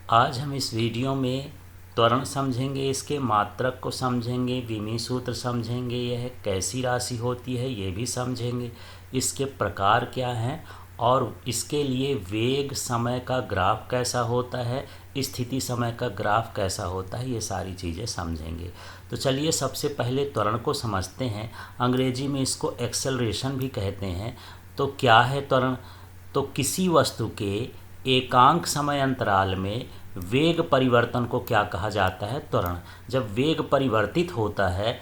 आज हम इस वीडियो में त्वरण समझेंगे, इसके मात्रक को समझेंगे, विमीय सूत्र समझेंगे, यह कैसी राशि होती है ये भी समझेंगे, इसके प्रकार क्या हैं और इसके लिए वेग समय का ग्राफ कैसा होता है, स्थिति समय का ग्राफ कैसा होता है, ये सारी चीज़ें समझेंगे। तो चलिए सबसे पहले त्वरण को समझते हैं। अंग्रेजी में इसको एक्सेलरेशन भी कहते हैं। तो क्या है त्वरण? तो किसी वस्तु के एकांक समय अंतराल में वेग परिवर्तन को क्या कहा जाता है? त्वरण। जब वेग परिवर्तित होता है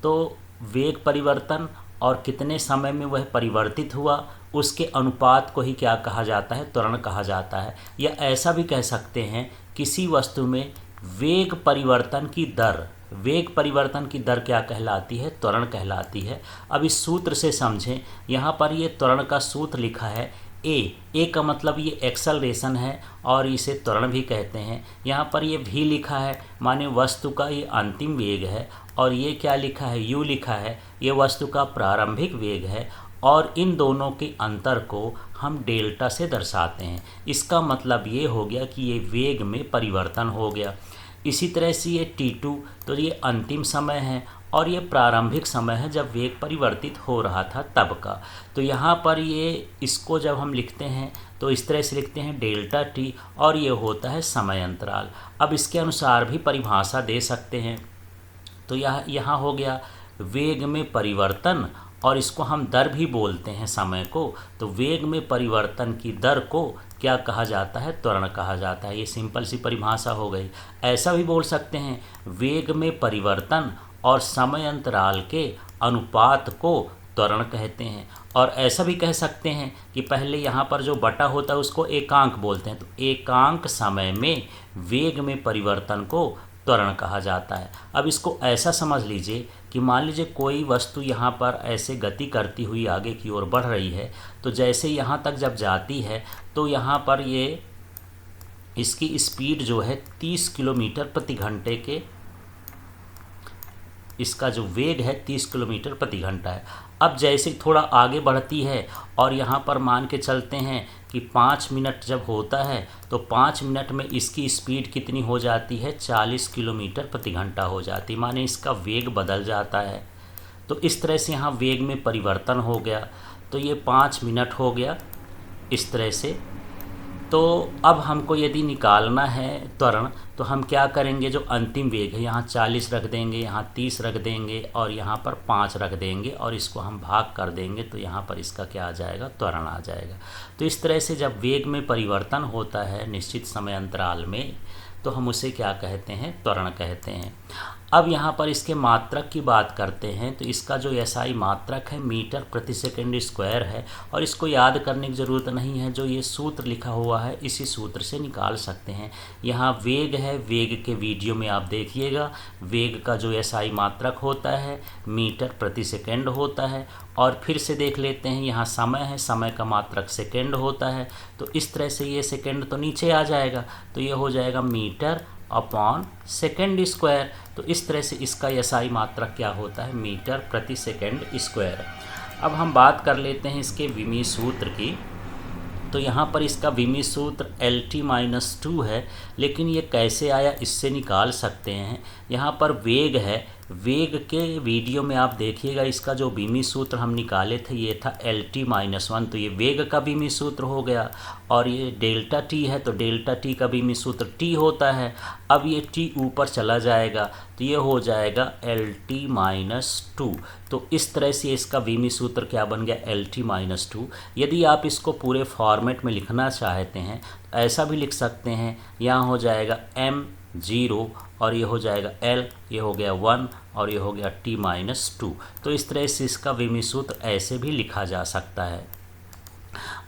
तो वेग परिवर्तन और कितने समय में वह परिवर्तित हुआ उसके अनुपात को ही क्या कहा जाता है? त्वरण कहा जाता है। या ऐसा भी कह सकते हैं किसी वस्तु में वेग परिवर्तन की दर, वेग परिवर्तन की दर क्या कहलाती है? त्वरण कहलाती है। अब इस सूत्र से समझें। यहाँ पर ये त्वरण का सूत्र लिखा है ए का मतलब ये एक्सेलरेशन है और इसे त्वरण भी कहते हैं। यहाँ पर ये भी लिखा है माने वस्तु का ये अंतिम वेग है, और ये क्या लिखा है? यू लिखा है, ये वस्तु का प्रारंभिक वेग है, और इन दोनों के अंतर को हम डेल्टा से दर्शाते हैं। इसका मतलब ये हो गया कि ये वेग में परिवर्तन हो गया। इसी तरह से ये T2, तो ये अंतिम समय है और ये प्रारंभिक समय है जब वेग परिवर्तित हो रहा था तब का। तो यहाँ पर ये इसको जब हम लिखते हैं तो इस तरह से लिखते हैं डेल्टा टी, और ये होता है समय अंतराल। अब इसके अनुसार भी परिभाषा दे सकते हैं। तो यहाँ हो गया वेग में परिवर्तन, और इसको हम दर भी बोलते हैं समय को। तो वेग में परिवर्तन की दर को क्या कहा जाता है? त्वरण कहा जाता है। ये सिंपल सी परिभाषा हो गई। ऐसा भी बोल सकते हैं वेग में परिवर्तन और समय अंतराल के अनुपात को त्वरण कहते हैं। और ऐसा भी कह सकते हैं कि पहले यहाँ पर जो बटा होता है उसको एकांक बोलते हैं। तो एकांक समय में वेग में परिवर्तन को त्वरण कहा जाता है। अब इसको ऐसा समझ लीजिए कि मान लीजिए कोई वस्तु यहाँ पर ऐसे गति करती हुई आगे की ओर बढ़ रही है। तो जैसे यहाँ तक जब जाती है तो यहाँ पर ये इसकी स्पीड जो है 30 किलोमीटर प्रति घंटे के, इसका जो वेग है 30 किलोमीटर प्रति घंटा है। अब जैसे थोड़ा आगे बढ़ती है और यहाँ पर मान के चलते हैं कि 5 मिनट जब होता है तो 5 मिनट में इसकी स्पीड कितनी हो जाती है? 40 किलोमीटर प्रति घंटा हो जाती, माने इसका वेग बदल जाता है। तो इस तरह से यहाँ वेग में परिवर्तन हो गया। तो ये 5 मिनट हो गया इस तरह से। तो अब हमको यदि निकालना है त्वरण, तो हम क्या करेंगे? जो अंतिम वेग है यहाँ 40 रख देंगे, यहाँ 30 रख देंगे और यहाँ पर 5 रख देंगे, और इसको हम भाग कर देंगे तो यहाँ पर इसका क्या आ जाएगा? त्वरण आ जाएगा। तो इस तरह से जब वेग में परिवर्तन होता है निश्चित समय अंतराल में तो हम उसे क्या कहते हैं? त्वरण कहते हैं। अब यहाँ पर इसके मात्रक की बात करते हैं। तो इसका जो एसआई मात्रक है मीटर प्रति सेकंड स्क्वायर है, और इसको याद करने की ज़रूरत नहीं है। जो ये सूत्र लिखा हुआ है इसी सूत्र से निकाल सकते हैं। यहाँ वेग है, वेग के वीडियो में आप देखिएगा। वेग का जो एसआई मात्रक होता है मीटर प्रति सेकंड होता है। और फिर से देख लेते हैं, यहाँ समय है, समय का मात्रक सेकंड होता है। तो इस तरह से ये सेकंड तो नीचे आ जाएगा, तो ये हो जाएगा मीटर अपॉन सेकंड स्क्वायर। तो इस तरह से इसका एसआई मात्रक क्या होता है? मीटर प्रति सेकंड स्क्वायर। अब हम बात कर लेते हैं इसके विमीय सूत्र की। तो यहाँ पर इसका विमीय सूत्र LT-2 है, लेकिन ये कैसे आया इससे निकाल सकते हैं। यहाँ पर वेग है, वेग के वीडियो में आप देखिएगा इसका जो विमीय सूत्र हम निकाले थे ये था LT-1। तो ये वेग का विमीय सूत्र हो गया, और ये डेल्टा टी है तो डेल्टा टी का विमीय सूत्र टी होता है। अब ये टी ऊपर चला जाएगा तो ये हो जाएगा LT-2। तो इस तरह से इसका विमीय सूत्र क्या बन गया? LT-2। यदि आप इसको पूरे फॉर्मेट में लिखना चाहते हैं तो ऐसा भी लिख सकते हैं। यहाँ हो जाएगा m0 और ये हो जाएगा L, ये हो गया 1 और ये हो गया T-2। तो इस तरह से इसका विमीय सूत्र ऐसे भी लिखा जा सकता है।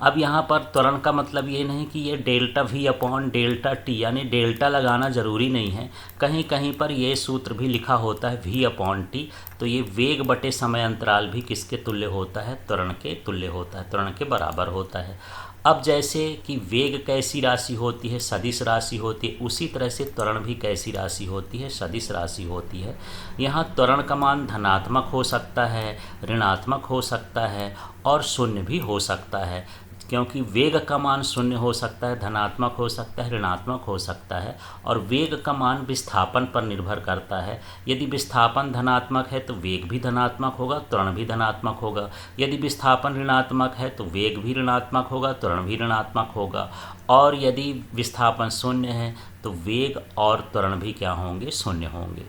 अब यहाँ पर त्वरण का मतलब ये नहीं कि ये delta V upon delta T, यानी डेल्टा लगाना ज़रूरी नहीं है। कहीं कहीं पर ये सूत्र भी लिखा होता है V अपॉन टी। तो ये वेग बटे समय अंतराल भी किसके तुल्य होता है? त्वरण के तुल्य होता है, त्वरण के बराबर होता है। अब जैसे कि वेग कैसी राशि होती है? सदिश राशि होती है। उसी तरह से त्वरण भी कैसी राशि होती है? सदिश राशि होती है। यहाँ त्वरण का मान धनात्मक हो सकता है, ऋणात्मक हो सकता है और शून्य भी हो सकता है। क्योंकि वेग का मान शून्य हो सकता है, धनात्मक हो सकता है, ऋणात्मक हो सकता है, और वेग का मान विस्थापन पर निर्भर करता है। यदि विस्थापन धनात्मक है तो वेग भी धनात्मक होगा, त्वरण भी धनात्मक होगा। यदि विस्थापन ऋणात्मक है तो वेग भी ऋणात्मक होगा, त्वरण भी ऋणात्मक होगा। और यदि विस्थापन शून्य है तो वेग और त्वरण भी क्या होंगे, शून्य होंगे।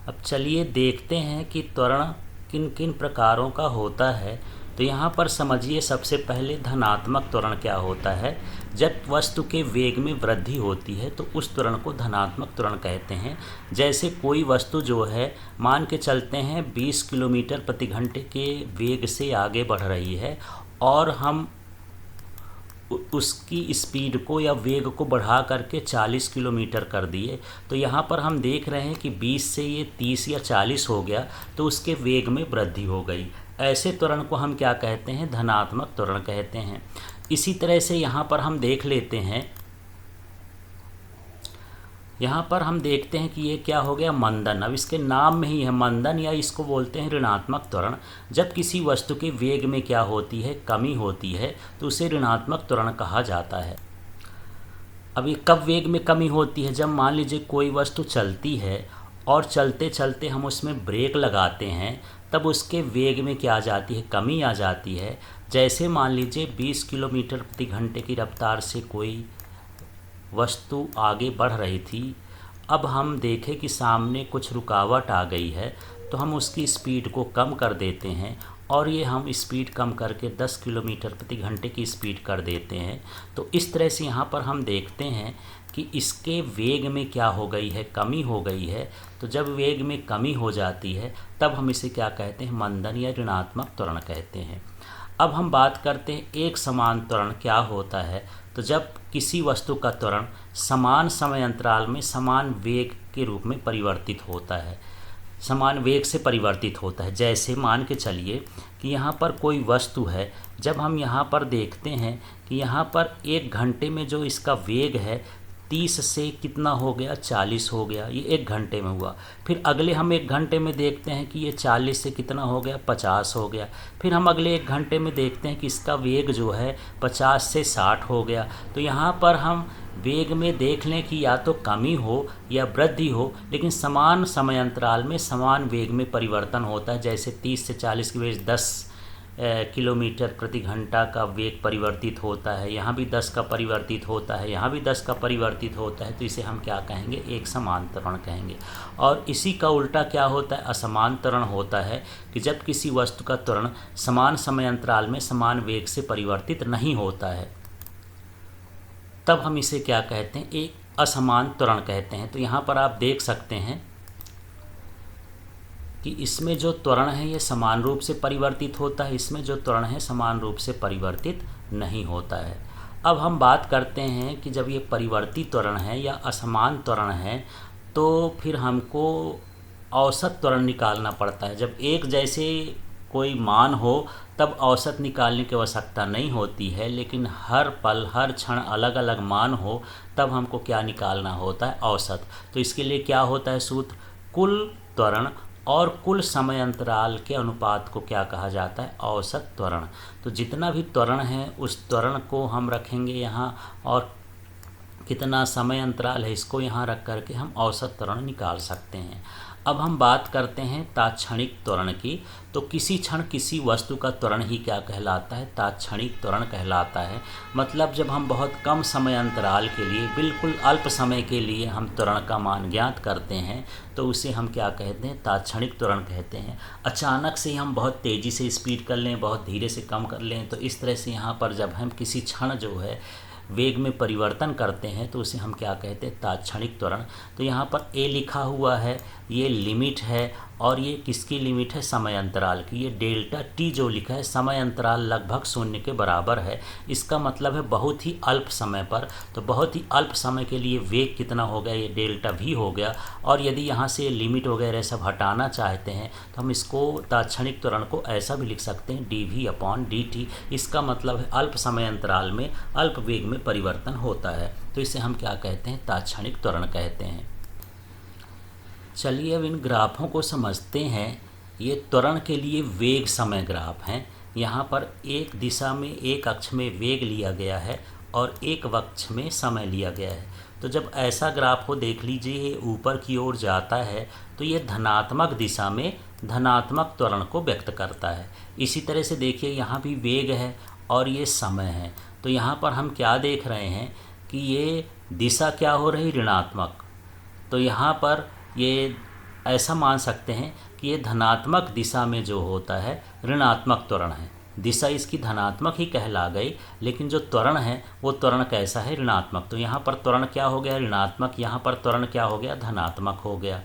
अब चलिए देखते हैं कि त्वरण किन किन प्रकारों का होता है। तो यहाँ पर समझिए, सबसे पहले धनात्मक त्वरण क्या होता है। जब वस्तु के वेग में वृद्धि होती है तो उस त्वरण को धनात्मक त्वरण कहते हैं। जैसे कोई वस्तु जो है, मान के चलते हैं 20 किलोमीटर प्रति घंटे के वेग से आगे बढ़ रही है, और हम उसकी स्पीड को या वेग को बढ़ा करके 40 किलोमीटर कर दिए। तो यहाँ पर हम देख रहे हैं कि 20 से ये 30 या 40 हो गया, तो उसके वेग में वृद्धि हो गई। ऐसे त्वरण को हम क्या कहते हैं, धनात्मक त्वरण कहते हैं। इसी तरह से यहाँ पर हम देख लेते हैं, यहाँ पर हम देखते हैं कि ये क्या हो गया, मंदन। अब इसके नाम में ही है मंदन, या इसको बोलते हैं ऋणात्मक त्वरण। जब किसी वस्तु के वेग में क्या होती है, कमी होती है, तो उसे ऋणात्मक त्वरण कहा जाता है। अब ये कब वेग में कमी होती है, जब मान लीजिए कोई वस्तु चलती है और चलते चलते हम उसमें ब्रेक लगाते हैं, तब उसके वेग में क्या आ जाती है, कमी आ जाती है। जैसे मान लीजिए 20 किलोमीटर प्रति घंटे की रफ्तार से कोई वस्तु आगे बढ़ रही थी, अब हम देखें कि सामने कुछ रुकावट आ गई है, तो हम उसकी स्पीड को कम कर देते हैं, और ये हम स्पीड कम करके 10 किलोमीटर प्रति घंटे की स्पीड कर देते हैं। तो इस तरह से यहाँ पर हम देखते हैं कि इसके वेग में क्या हो गई है, कमी हो गई है। तो जब वेग में कमी हो जाती है तब हम इसे क्या कहते हैं, मंदन या ऋणात्मक त्वरण कहते हैं। अब हम बात करते हैं एक समान त्वरण क्या होता है। तो जब किसी वस्तु का त्वरण समान समय अंतराल में समान वेग के रूप में परिवर्तित होता है, समान वेग से परिवर्तित होता है। जैसे मान के चलिए कि यहाँ पर कोई वस्तु है, जब हम यहाँ पर देखते हैं कि यहाँ पर 1 घंटे में जो इसका वेग है 30 से कितना हो गया, 40 हो गया, ये 1 घंटे में हुआ। फिर अगले हम 1 घंटे में देखते हैं कि ये 40 से कितना हो गया, 50 हो गया। फिर हम अगले 1 घंटे में देखते हैं कि इसका वेग जो है 50 से 60 हो गया। तो यहाँ पर हम वेग में देख लें कि या तो कमी हो या वृद्धि हो, लेकिन समान समय अंतराल में समान वेग में परिवर्तन होता है। जैसे 30 से 40 के बीच 10 किलोमीटर प्रति घंटा का वेग परिवर्तित होता है, यहाँ भी 10 का परिवर्तित होता है, यहाँ भी 10 का परिवर्तित होता है। तो इसे हम क्या कहेंगे, एक समान त्वरण कहेंगे। और इसी का उल्टा क्या होता है, असमान त्वरण होता है, कि जब किसी वस्तु का त्वरण समान समय अंतराल में समान वेग से परिवर्तित नहीं होता है, तब हम इसे क्या कहते हैं, एक असमान त्वरण कहते हैं। तो यहाँ पर आप देख सकते हैं कि इसमें जो त्वरण है ये समान रूप से परिवर्तित होता है, इसमें जो त्वरण है समान रूप से परिवर्तित नहीं होता है। अब हम बात करते हैं कि जब ये परिवर्तित त्वरण है या असमान त्वरण है, तो फिर हमको औसत त्वरण निकालना पड़ता है। जब एक जैसे कोई मान हो तब औसत निकालने की आवश्यकता नहीं होती है, लेकिन हर पल हर क्षण अलग अलग मान हो तब हमको क्या निकालना होता है, औसत। तो इसके लिए क्या होता है सूत्र, कुल त्वरण और कुल समय अंतराल के अनुपात को क्या कहा जाता है, औसत त्वरण। तो जितना भी त्वरण है उस त्वरण को हम रखेंगे यहाँ, और कितना समय अंतराल है इसको यहाँ रख करके हम औसत त्वरण निकाल सकते हैं। अब हम बात करते हैं तात्क्षणिक त्वरण की। तो किसी क्षण किसी वस्तु का त्वरण ही क्या कहलाता है, तात्क्षणिक त्वरण कहलाता है। मतलब जब हम बहुत कम समय अंतराल के लिए, बिल्कुल अल्प समय के लिए हम त्वरण का मान ज्ञात करते हैं, तो उसे हम क्या कहते हैं, तात्क्षणिक त्वरण कहते हैं। अचानक से हम बहुत तेज़ी से स्पीड कर लें, बहुत धीरे से कम कर लें, तो इस तरह से यहाँ पर जब हम किसी क्षण जो है वेग में परिवर्तन करते हैं तो उसे हम क्या कहते हैं, तात्क्षणिक त्वरण। तो यहाँ पर ए लिखा हुआ है, ये लिमिट है, और ये किसकी लिमिट है, समय अंतराल की। ये डेल्टा टी जो लिखा है, समय अंतराल लगभग 0 के बराबर है। इसका मतलब है बहुत ही अल्प समय पर, तो बहुत ही अल्प समय के लिए वेग कितना हो गया, ये डेल्टा भी हो गया। और यदि यहाँ से लिमिट वगैरह सब हटाना चाहते हैं तो हम इसको तात्क्षणिक त्वरण को ऐसा भी लिख सकते हैं, dv/dt। इसका मतलब है अल्प समय अंतराल में अल्प वेग में परिवर्तन होता है, तो इसे हम क्या कहते हैं, तात्क्षणिक त्वरण कहते हैं। चलिए अब इन ग्राफों को समझते हैं। ये त्वरण के लिए वेग समय ग्राफ हैं। यहाँ पर एक दिशा में एक अक्ष में वेग लिया गया है और एक अक्ष में समय लिया गया है। तो जब ऐसा ग्राफ हो, देख लीजिए ये ऊपर की ओर जाता है तो ये धनात्मक दिशा में धनात्मक त्वरण को व्यक्त करता है। इसी तरह से देखिए यहाँ भी वेग है और ये समय है। तो यहाँ पर हम क्या देख रहे हैं कि ये दिशा क्या हो रही, ऋणात्मक। तो यहाँ पर ये ऐसा मान सकते हैं कि ये धनात्मक दिशा में जो होता है ऋणात्मक त्वरण है। दिशा इसकी धनात्मक ही कहला गई, लेकिन जो त्वरण है वो त्वरण कैसा है, ऋणात्मक। तो यहाँ पर त्वरण क्या हो गया, ऋणात्मक। यहाँ पर त्वरण क्या हो गया, धनात्मक हो गया।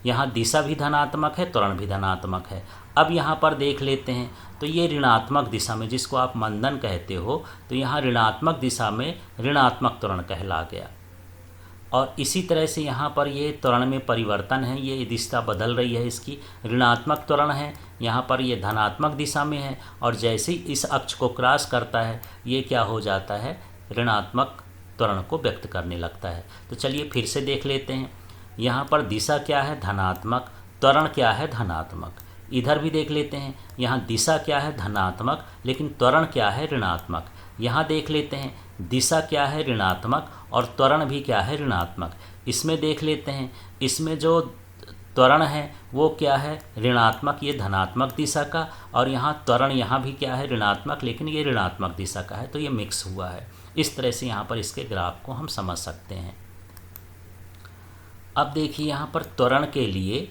यहाँ दिशा भी धनात्मक है, त्वरण भी धनात्मक है। अब यहाँ पर देख लेते हैं तो ये ऋणात्मक दिशा में, जिसको आप मंदन कहते हो, तो यहाँ ऋणात्मक दिशा में ऋणात्मक त्वरण कहला गया। और इसी तरह से यहाँ पर ये त्वरण में परिवर्तन है, ये दिशा बदल रही है इसकी। ऋणात्मक त्वरण है, यहाँ पर ये धनात्मक दिशा में है, और जैसे ही इस अक्ष को क्रॉस करता है ये क्या हो जाता है, ऋणात्मक त्वरण को व्यक्त करने लगता है। तो चलिए फिर से देख लेते हैं। यहाँ पर दिशा क्या है, धनात्मक, त्वरण क्या है, धनात्मक। इधर भी देख लेते हैं, यहाँ दिशा क्या है, धनात्मक, लेकिन त्वरण क्या है, ऋणात्मक। यहाँ देख लेते हैं दिशा क्या है, ऋणात्मक, और त्वरण भी क्या है, ऋणात्मक। इसमें देख लेते हैं, इसमें जो त्वरण है वो क्या है, ऋणात्मक, ये धनात्मक दिशा का, और यहाँ त्वरण यहाँ भी क्या है, ऋणात्मक, लेकिन ये ऋणात्मक दिशा का है। तो ये मिक्स हुआ है। इस तरह से यहाँ पर इसके ग्राफ को हम समझ सकते हैं। अब देखिए यहाँ पर त्वरण के लिए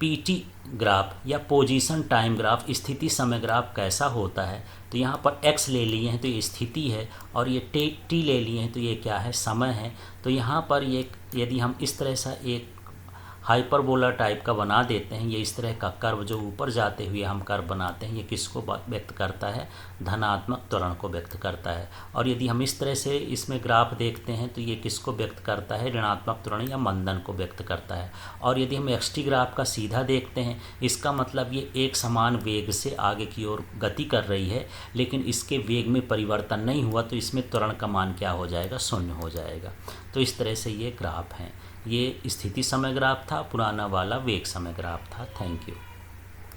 पीटी ग्राफ या पोजीशन टाइम ग्राफ, स्थिति समय ग्राफ कैसा होता है। तो यहाँ पर एक्स ले लिए हैं तो ये स्थिति है, और ये टी ले लिए हैं तो ये क्या है, समय है। तो यहाँ पर ये यदि हम इस तरह से एक हाइपरबोला टाइप का बना देते हैं, ये इस तरह का कर्व जो ऊपर जाते हुए हम कर्व बनाते हैं, ये किसको व्यक्त करता है, धनात्मक त्वरण को व्यक्त करता है। और यदि हम इस तरह से इसमें ग्राफ देखते हैं तो ये किसको व्यक्त करता है, ऋणात्मक त्वरण या मंदन को व्यक्त करता है। और यदि हम एक्सटी ग्राफ का सीधा देखते हैं, इसका मतलब ये एक समान वेग से आगे की ओर गति कर रही है, लेकिन इसके वेग में परिवर्तन नहीं हुआ, तो इसमें त्वरण का मान क्या हो जाएगा, शून्य हो जाएगा। तो इस तरह से ये ग्राफ हैं। ये स्थिति समय ग्राफ था, पुराना वाला वेग समय ग्राफ था। Thank you.